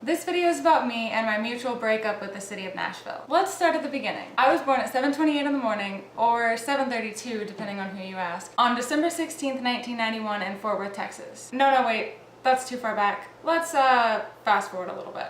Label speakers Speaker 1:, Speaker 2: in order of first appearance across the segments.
Speaker 1: This video is about me and my mutual breakup with the city of Nashville. Let's start at the beginning. I was born at 7:28 in the morning, or 7:32 depending on who you ask, on December 16th, 1991 in Fort Worth, Texas. No, wait, that's too far back. Let's fast forward a little bit.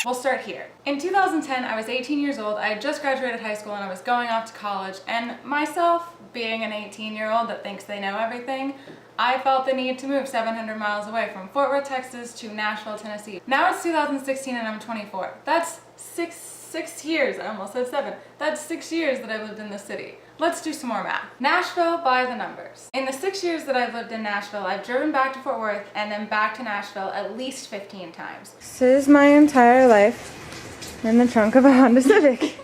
Speaker 1: We'll start here. In 2010, I was 18 years old. I had just graduated high school and I was going off to college, and myself, being an 18-year-old that thinks they know everything, I felt the need to move 700 miles away from Fort Worth, Texas to Nashville, Tennessee. Now it's 2016 and I'm 24. That's six years, I almost said 7. That's 6 years that I've lived in this city. Let's do some more math. Nashville by the numbers. In the 6 years that I've lived in Nashville, I've driven back to Fort Worth and then back to Nashville at least 15 times.
Speaker 2: This is my entire life in the trunk of a Honda Civic.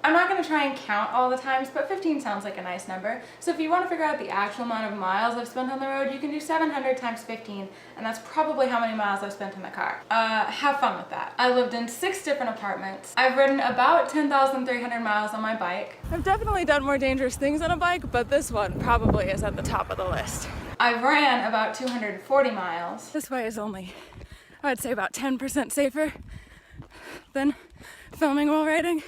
Speaker 1: I'm not going to try and count all the times, but 15 sounds like a nice number. So if you want to figure out the actual amount of miles I've spent on the road, you can do 700 times 15, and that's probably how many miles I've spent in the car. Have fun with that. I lived in 6 different apartments. I've ridden about 10,300 miles on my bike. I've definitely done more dangerous things on a bike, but this one probably is at the top of the list. I've ran about 240 miles. This way is only, I'd say, about 10% safer than filming while riding.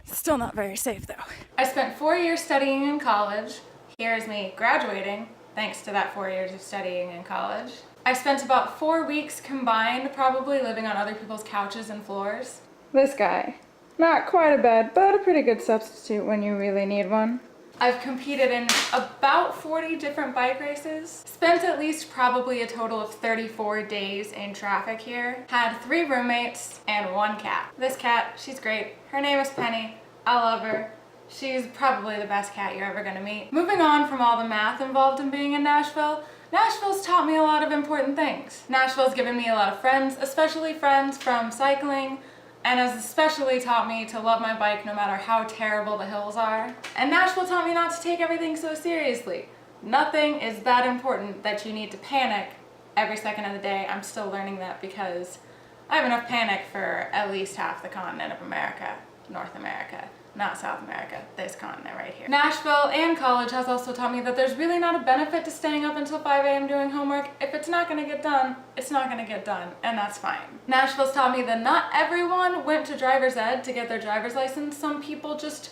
Speaker 1: Still not very safe though. I spent 4 years studying in college. Here's me graduating, thanks to that 4 years of studying in college. I spent about 4 weeks combined probably living on other people's couches and floors.
Speaker 2: This guy. Not quite a bed, but a pretty good substitute when you really need one.
Speaker 1: I've competed in about 40 different bike races. Spent at least probably a total of 34 days in traffic here. Had 3 roommates and 1 cat. This cat, she's great. Her name is Penny. I love her. She's probably the best cat you're ever gonna meet. Moving on from all the math involved in being in Nashville, Nashville's taught me a lot of important things. Nashville's given me a lot of friends, especially friends from cycling, and has especially taught me to love my bike no matter how terrible the hills are. And Nashville taught me not to take everything so seriously. Nothing is that important that you need to panic every second of the day. I'm still learning that because I have enough panic for at least half the continent of America, North America, not South America, this continent right here. Nashville and college has also taught me that there's really not a benefit to staying up until 5 a.m. doing homework. If it's not gonna get done, it's not gonna get done, and that's fine. Nashville's taught me that not everyone went to driver's ed to get their driver's license. Some people just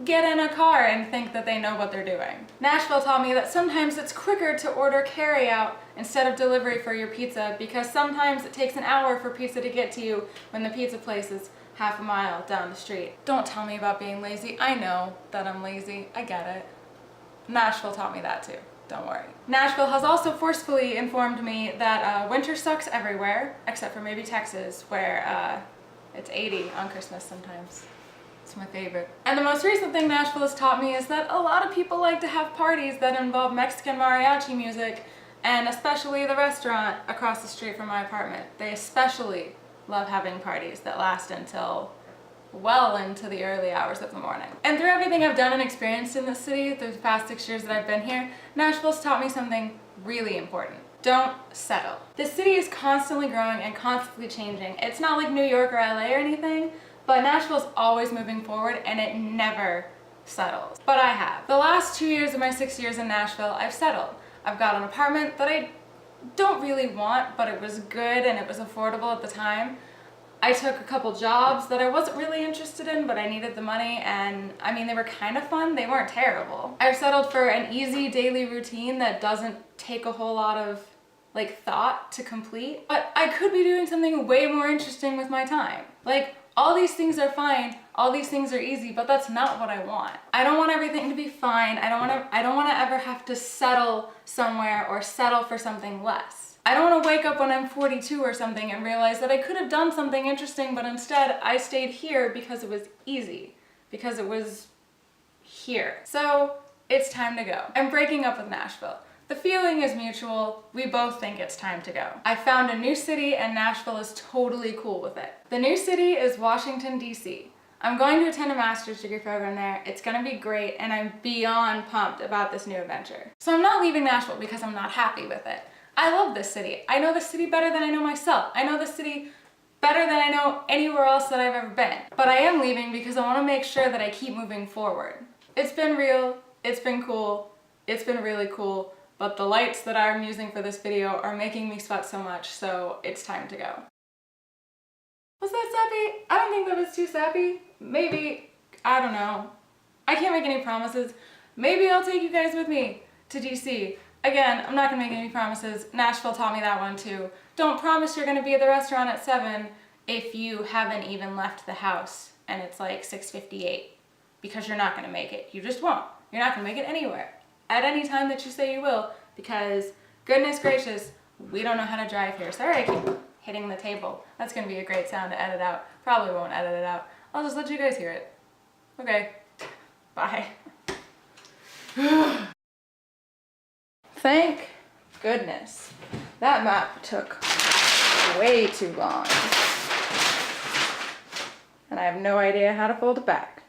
Speaker 1: get in a car and think that they know what they're doing. Nashville taught me that sometimes it's quicker to order carry-out instead of delivery for your pizza, because sometimes it takes an hour for pizza to get to you when the pizza place is half a mile down the street. Don't tell me about being lazy. I know that I'm lazy. I get it. Nashville taught me that too. Don't worry. Nashville has also forcefully informed me that winter sucks everywhere, except for maybe Texas, where it's 80 on Christmas sometimes. It's my favorite. And the most recent thing Nashville has taught me is that a lot of people like to have parties that involve Mexican mariachi music, and especially the restaurant across the street from my apartment. They especially love having parties that last until well into the early hours of the morning. And through everything I've done and experienced in this city through the past 6 years that I've been here, Nashville's taught me something really important. Don't settle. This city is constantly growing and constantly changing. It's not like New York or LA or anything, but Nashville's always moving forward and it never settles. But I have. The last 2 years of my 6 years in Nashville, I've settled. I've got an apartment that I don't really want, but it was good and it was affordable at the time. I took a couple jobs that I wasn't really interested in, but I needed the money, and I mean, they were kind of fun. They weren't terrible. I've settled for an easy daily routine that doesn't take a whole lot of thought to complete, but I could be doing something way more interesting with my time. All these things are fine, all these things are easy, but that's not what I want. I don't want everything to be fine. I don't want to ever have to settle somewhere or settle for something less. I don't want to wake up when I'm 42 or something and realize that I could have done something interesting, but instead I stayed here because it was easy, because it was here. So it's time to go. I'm breaking up with Nashville. The feeling is mutual. We both think it's time to go. I found a new city and Nashville is totally cool with it. The new city is Washington, D.C. I'm going to attend a master's degree program there. It's gonna be great, and I'm beyond pumped about this new adventure. So I'm not leaving Nashville because I'm not happy with it. I love this city. I know this city better than I know myself. I know this city better than I know anywhere else that I've ever been. But I am leaving because I want to make sure that I keep moving forward. It's been real, it's been cool, It's been really cool, but the lights that I'm using for this video are making me sweat so much, so it's time to go. Was that sappy? I don't think that was too sappy. Maybe, I don't know. I can't make any promises. Maybe I'll take you guys with me to DC. Again, I'm not gonna make any promises. Nashville taught me that one too. Don't promise you're gonna be at the restaurant at 7 if you haven't even left the house and it's like 6:58, because you're not gonna make it. You just won't. You're not gonna make it anywhere at any time that you say you will, because goodness gracious, we don't know how to drive here. Sorry I keep hitting the table. That's gonna be a great sound to edit out. Probably won't edit it out. I'll just let you guys hear it. Okay, bye.
Speaker 2: Thank goodness. That map took way too long. And I have no idea how to fold it back.